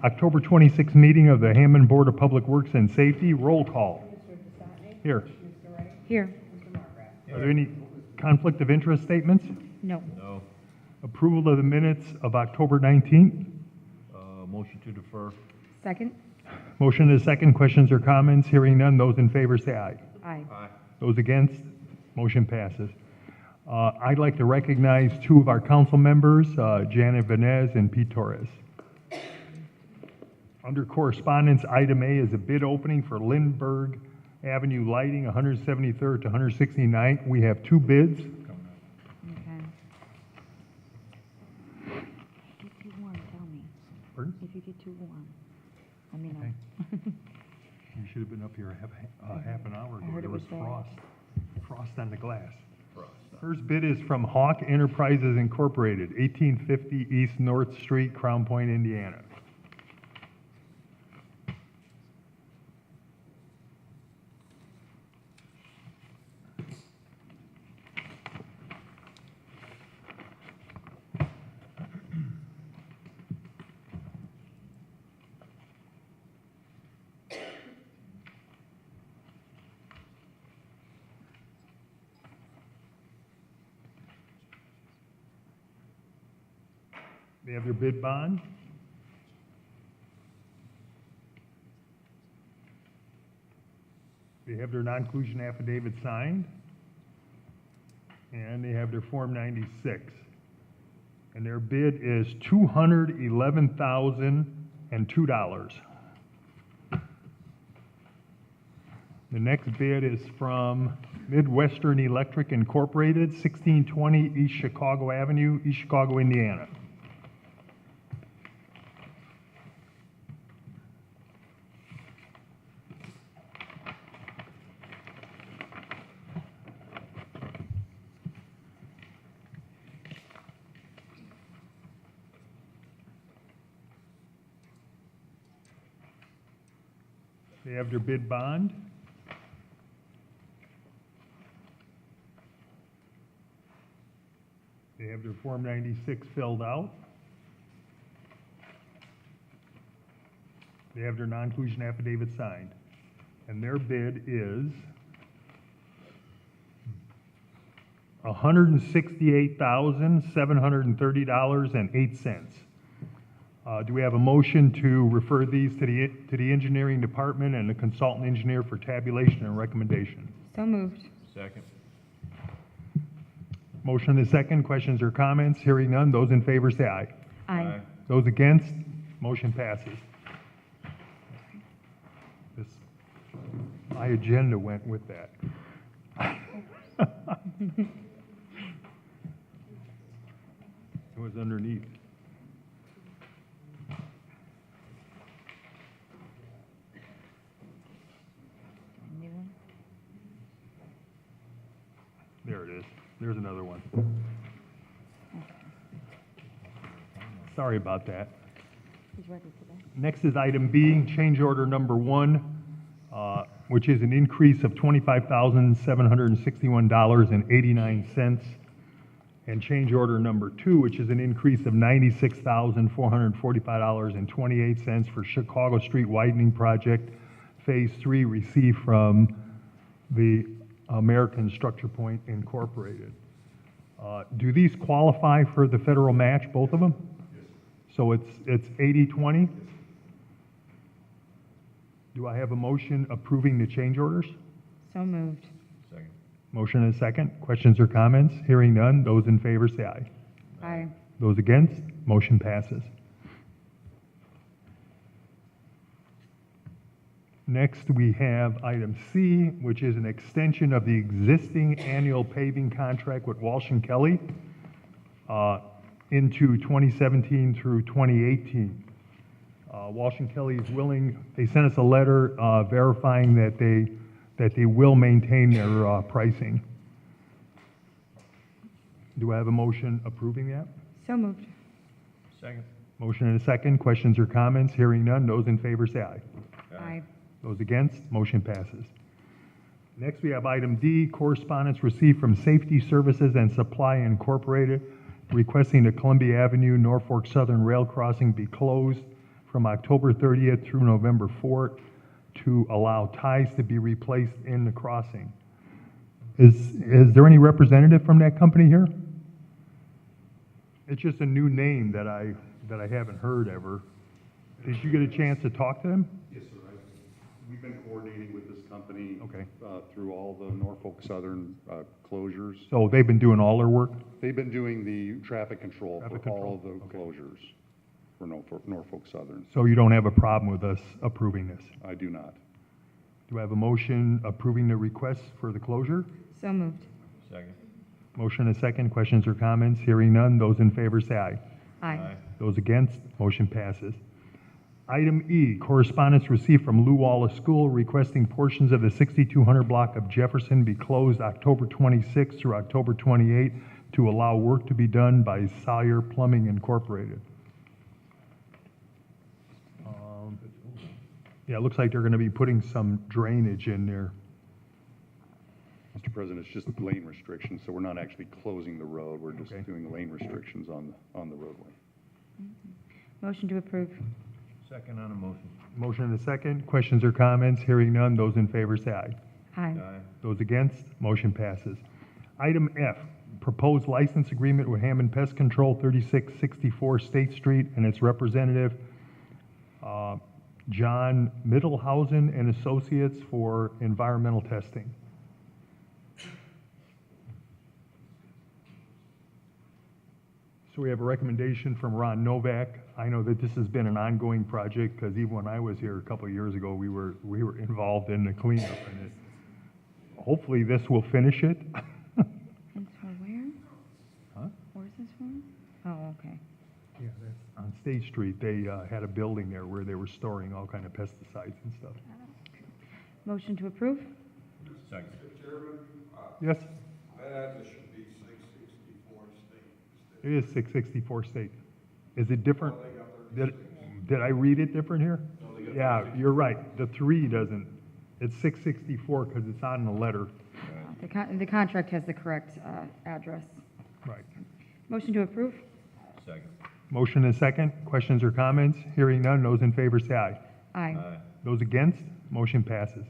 October 26th meeting of the Hammond Board of Public Works and Safety. Roll call. Here. Here. Are there any conflict of interest statements? No. No. Approval of the minutes of October 19th. Motion to defer. Second? Motion is second. Questions or comments? Hearing none. Those in favor say aye. Aye. Aye. Those against? Motion passes. I'd like to recognize two of our council members, Janet Venez and Pete Torres. Under correspondence, item A is a bid opening for Lindbergh Avenue lighting, 173rd to 169th. We have two bids. Okay. If you get too warm, tell me. Pardon? If you get too warm, let me know. Okay. You should have been up here half an hour ago. I heard There it was was bad. frost on the glass. Frost. First bid is from Hawk Enterprises Incorporated, 1850 East North Street, Crown Point, Indiana. They have their bid bond. They have their non-inclusion affidavit signed. And they have their Form 96. And their bid is $211,002. The next bid is from Midwestern Electric Incorporated, 1620 East Chicago Avenue, East Chicago, Indiana. They have their bid bond. They have their Form 96 filled out. They have their non-inclusion affidavit signed. And their bid is $168,730.08. Do we have a motion to refer these to the engineering department and the consultant engineer for tabulation and recommendation? So moved. Second. Motion is second. Questions or comments? Hearing none. Those in favor say aye. Aye. Those against? Motion passes. My agenda went with that. It was underneath. New one? There it is. There's another one. Sorry about that. He's ready today. Next is item B, change order number 1, which is an increase of $25,761.89, and change order number 2, which is an increase of $96,445.28 for Chicago Street Widening Project Phase 3, received from the American Structure Point Incorporated. Do these qualify for the federal match, both of them? So it's 80-20? Do I have a motion approving the change orders? So moved. Second. Motion and a second. Questions or comments? Hearing none. Those in favor say aye. Aye. Those against? Motion passes. Next, we have item C, which is an extension of the existing annual paving contract with Walsh & Kelly into 2017 through 2018. Walsh & Kelly is willing, they sent us a letter verifying that they will maintain their pricing. Do I have a motion approving that? So moved. Second. Motion and a second. Questions or comments? Hearing none. Those in favor say aye. Aye. Those against, motion passes. Next, we have item D, correspondence received from Safety Services and Supply Incorporated requesting the Columbia Avenue Norfolk Southern Rail Crossing be closed from October 30th through November 4th to allow ties to be replaced in the crossing. Is there any representative from that company here? It's just a new name that I haven't heard ever. Did you get a chance to talk to them? Yes, sir. We've been coordinating with this company. Okay. Through all the Norfolk Southern closures. So they've been doing all their work? They've been doing the traffic control for Traffic all control, of the okay. closures for Norfolk Southern. So you don't have a problem with us approving this? I do not. Do I have a motion approving the request for the closure? So moved. Second. Motion and a second. Questions or comments? Hearing none. Those in favor say aye. Aye. Those against, motion passes. Item E, correspondence received from Lou Wallace School requesting portions of the 6200 block of Jefferson be closed October 26th through October 28th to allow work to be done by Sawyer Plumbing Incorporated. Yeah, it looks like they're going to be putting some drainage in there. Mr. President, it's just lane restrictions, so we're not actually closing the road. We're just Okay. doing lane restrictions on the roadway. Motion to approve. Second on the motion. Motion and a second. Questions or comments? Hearing none. Those in favor say aye. Aye. Those against, motion passes. Item F, proposed license agreement with Hammond Pest Control, 3664 State Street, and its representative, John Middlehausen and Associates for environmental testing. So we have a recommendation from Ron Novak. I know that this has been an ongoing project because even when I was here a couple of years ago, we were involved in the cleanup, and hopefully this will finish it. And for where? Huh? Where's this from? Oh, okay. Yeah, that's on State Street. They had a building there where they were storing all kind of pesticides and stuff. Motion to approve? Second. Yes, That address should be 664 State. it is 664 State. Is it different? Well, they got Did I read it different here? No, they got Yeah, you're right. The 3 doesn't. It's 664 because it's on the letter. The contract has the correct address. Right. Motion to approve? Second. Motion and second. Questions or comments? Hearing none. Those in favor say aye. Aye. Aye. Those against, motion passes.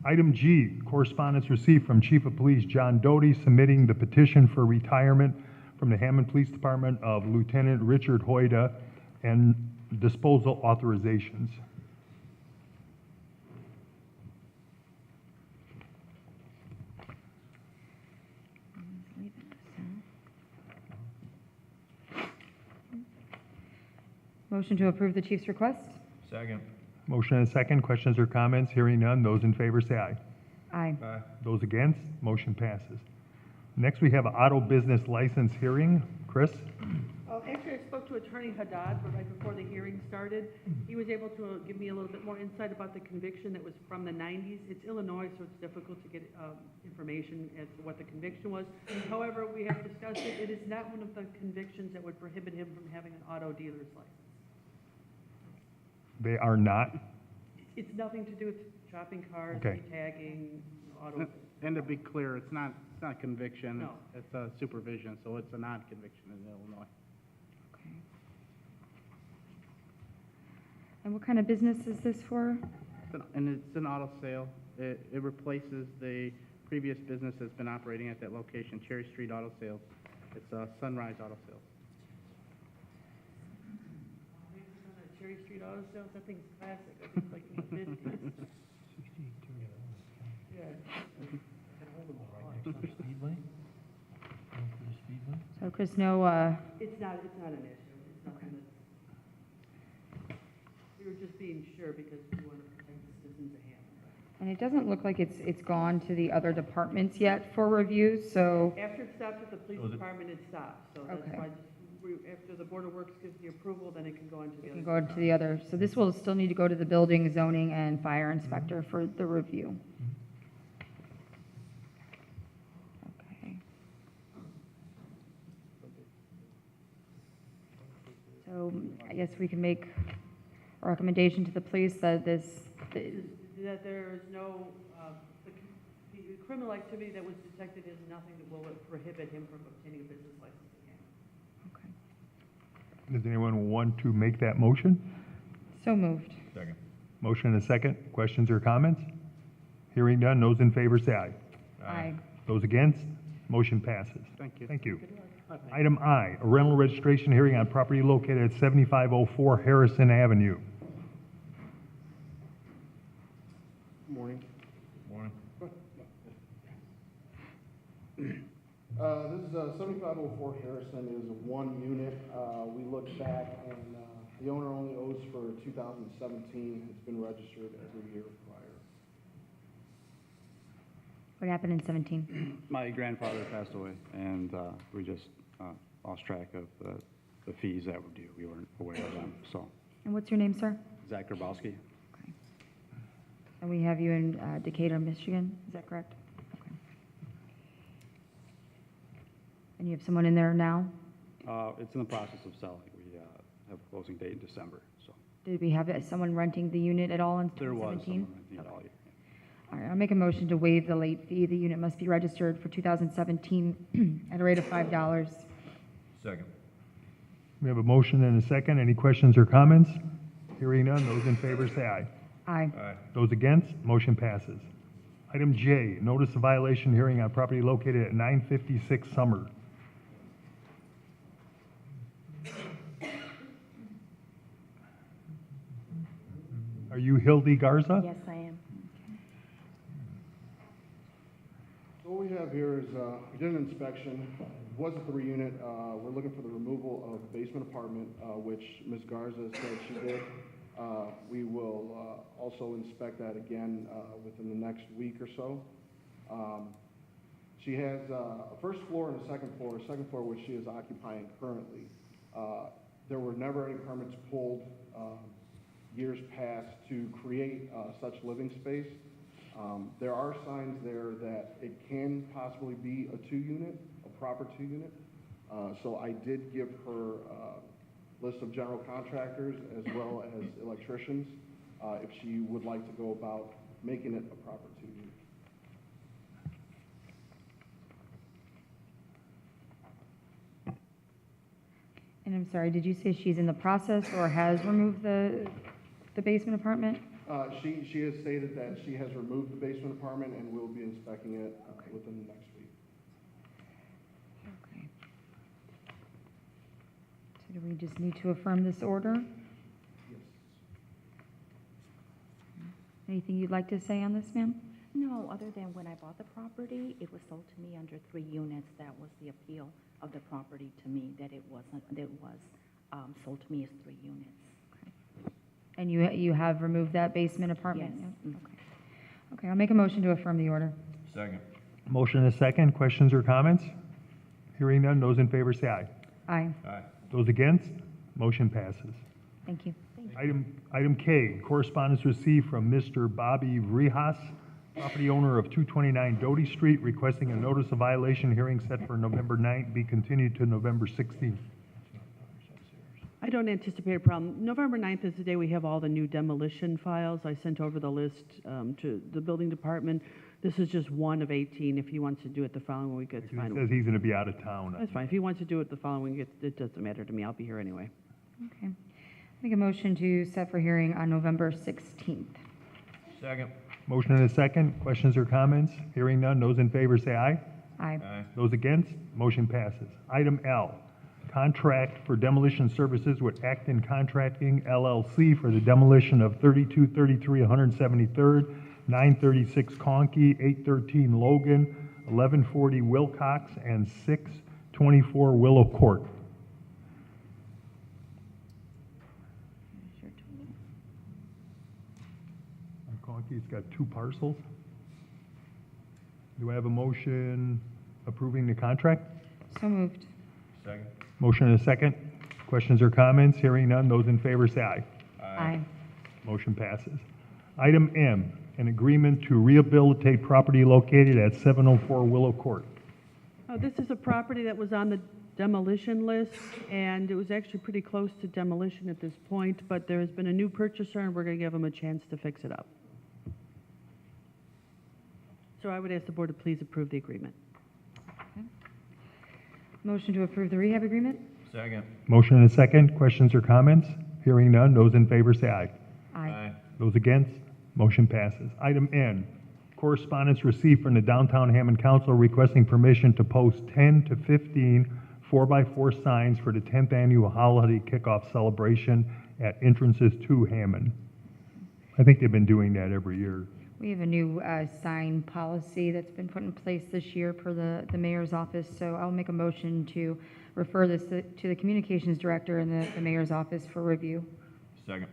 Item G, correspondence received from Chief of Police John Doty submitting the petition for retirement from the Hammond Police Department of Lieutenant Richard Hoyda and disposal authorizations. Motion to approve the chief's request? Second. Motion and second. Questions or comments? Hearing none. Those in favor say aye. Aye. Aye. Those against, motion passes. Next, we have an auto business license hearing. Chris? After I spoke to Attorney Haddad, but right before the hearing started, he was able to give me a little bit more insight about the conviction that was from the 90s. It's Illinois, so it's difficult to get information as to what the conviction was. However, we have discussed it. It is not one of the convictions that would prohibit him from having an auto dealer's license. They are not. It's nothing to do with shopping cars, Okay. tagging, auto. And to be clear, it's not a conviction. No. It's a supervision, so it's a non-conviction in Illinois. Okay. And what kind of business is this for? And it's an auto sale. It replaces the previous business that's been operating at that location, Cherry Street Auto Sales. It's Sunrise Auto Sales. Cherry Street Auto Sales, that thing's classic. I think it's like in the 50s. Yeah. So Chris, no, It's not an issue. It's nothing that's, we were just being sure because we want to protect the citizens of Hammond. and it doesn't look like it's gone to the other departments yet for review, so, After it stops at the police department, it stops. So that's Okay. why, after the Board of Works gives the approval, then it can go into the it can other. go to the other. So this will still need to go to the building, zoning, and fire inspector for the review. Okay. So I guess we can make a recommendation to the police that That there is no, the criminal activity that was detected is nothing that will prohibit him from obtaining a business license in Hammond. okay. Does anyone want to make that motion? So moved. Second. Motion and a second. Questions or comments? Hearing none. Those in favor say aye. Aye. Those against? Motion passes. Thank you. Thank you. Item I, a rental registration hearing on property located at 7504 Harrison Avenue. Morning. Morning. This is 7504 Harrison is one unit. We looked back and the owner only owes for 2017. It's been registered every year prior. What happened in 17? My grandfather passed away, and we just lost track of the fees that were due. We weren't aware of them, so. And what's your name, sir? Zach Grabowski? Okay. And we have you in Decatur, Michigan, is that correct? Okay. And you have someone in there now? It's in the process of selling. We have a closing date in December, so. Did we have someone renting the unit at all in 2017? There was someone renting it all year. All right, I'll make a motion to waive the late fee. The unit must be registered for 2017 at a rate of $5. Second. We have a motion and a second. Any questions or comments? Hearing none. Those in favor say aye. Aye. Aye. Those against? Motion passes. Item J, notice of violation hearing on property located at 956 Summer. Are you Hildy Garza? Yes, I am. So what we have here is, we did an inspection. It was a 3-unit. We're looking for the removal of the basement apartment, which Ms. Garza said she did. We will also inspect that again within the next week or so. She has a first floor and a second floor which she is occupying currently. There were never any permits pulled years past to create such living space. There are signs there that it can possibly be a 2-unit, a proper 2-unit. So I did give her a list of general contractors as well as electricians if she would like to go about making it a proper 2-unit. And I'm sorry, did you say she's in the process or has removed the basement apartment? She has stated that she has removed the basement apartment and will be inspecting it within the next week. Okay. So do we just need to affirm this order? Yes. Anything you'd like to say on this, ma'am? No, other than when I bought the property, it was sold to me under 3 units. That was the appeal of the property to me, that it wasn't, that it was sold to me as 3 units. And you have removed that basement apartment? Yes. Yeah? Okay. Okay, I'll make a motion to affirm the order. Second. Motion and a second. Questions or comments? Hearing none. Those in favor say aye. Aye. Aye. Those against? Motion passes. Thank you. Item K, correspondence received from Mr. Bobby Rehas, property owner of 229 Doty Street, requesting a notice of violation hearing set for November 9th be continued to November 16th. I don't anticipate a problem. November 9th is the day we have all the new demolition files. I sent over the list to the building department. This is just one of 18. If he wants to do it the following week, it's He fine. says he's going to be out of town. That's fine. If he wants to do it the following week, it doesn't matter to me. I'll be here anyway. Okay. Make a motion to set for hearing on November 16th. Second. Motion and a second. Questions or comments? Hearing none. Those in favor say aye. Aye. Aye. Those against? Motion passes. Item L, contract for demolition services with Acton Contracting LLC for the demolition of 3233 173rd, 936 Conkey, 813 Logan, 1140 Wilcox, and 624 Willow Court. Conkey's got 2 parcels. Do I have a motion approving the contract? So moved. Second. Motion and a second. Questions or comments? Hearing none. Those in favor say aye. Aye. Motion passes. Item M, an agreement to rehabilitate property located at 704 Willow Court. This is a property that was on the demolition list, and it was actually pretty close to demolition at this point, but there has been a new purchaser, and we're going to give them a chance to fix it up. So I would ask the board to please approve the agreement. Motion to approve the rehab agreement? Second. Motion and a second. Questions or comments? Hearing none, those in favor say aye. Aye. Those against, motion passes. Item N, correspondence received from the Downtown Hammond Council requesting permission to post 10 to 15 4x4 signs for the 10th annual holiday kickoff celebration at entrances to Hammond. I think they've been doing that every year. We have a new sign policy that's been put in place this year per the mayor's office, so I'll make a motion to refer this to the communications director and the mayor's office for review. Second.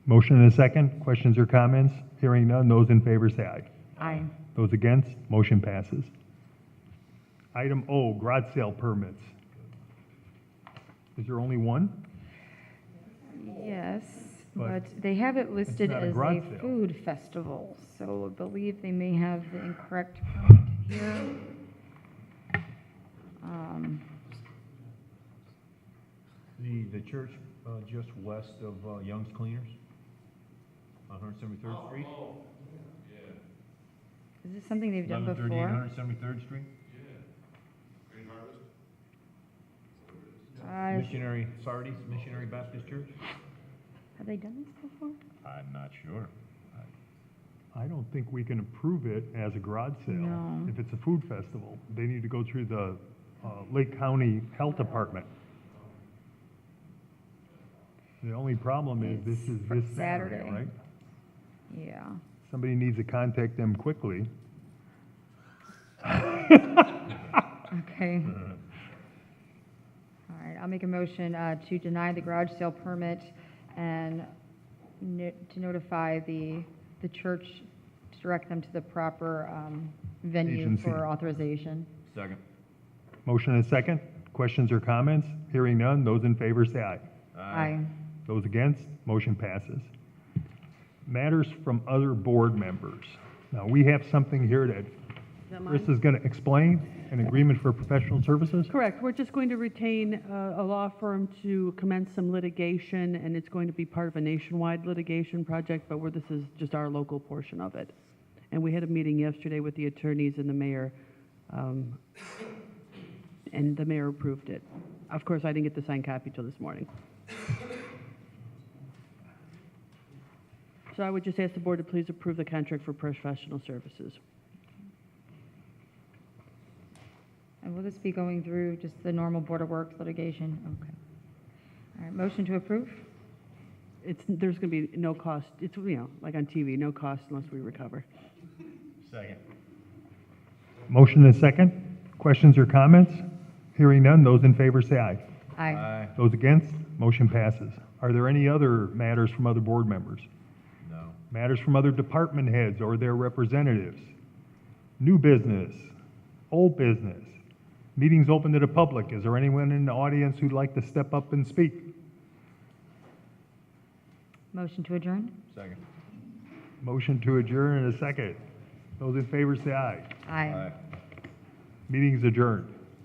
Motion and a second. Questions or comments? Hearing none, those in favor say aye. Aye. Those against, motion passes. Item O, garage sale permits. Is there only one? Yes, But but they have it listed not a as garage a sale. food festival, so I believe they may have the incorrect permit here. The church just west of Young's Cleaners on 173rd Street? Is this something they've done 1138 before? 173rd Street? Green Harvest? Missionary, Sardis, Missionary Baptist Church? Have they done this before? I'm not sure. I don't think we can approve it as a garage sale. No. If it's a food festival, they need to go through the Lake County Health Department. The only problem is this is for this Saturday, Saturday. right? Yeah. Somebody needs to contact them quickly. Okay. All right, I'll make a motion to deny the garage sale permit and to notify the church to direct them to the proper venue Agency. for authorization. Second. Motion and a second. Questions or comments? Hearing none, those in favor say aye. Aye. Those against, motion passes. Matters from other board members. Now, we have something here that that Chris mine? is going to explain, an agreement for professional services? Correct. We're just going to retain a law firm to commence some litigation, and it's going to be part of a nationwide litigation project, but this is just our local portion of it. And we had a meeting yesterday with the attorneys and the mayor, and the mayor approved it. Of course, I didn't get the signed copy till this morning. So I would just ask the board to please approve the contract for professional services. And will this be going through just the normal Board of Works litigation? Okay. All right, motion to approve? There's going to be no cost. It's, like on TV, no cost unless we recover. Second. Motion and a second. Questions or comments? Hearing none, those in favor say aye. Aye. Those against, motion passes. Are there any other matters from other board members? No. Matters from other department heads or their representatives? New business? Old business? Meetings open to the public. Is there anyone in the audience who'd like to step up and speak? Motion to adjourn? Second. Motion to adjourn in a second. Those in favor say aye. Aye. Meeting's adjourned.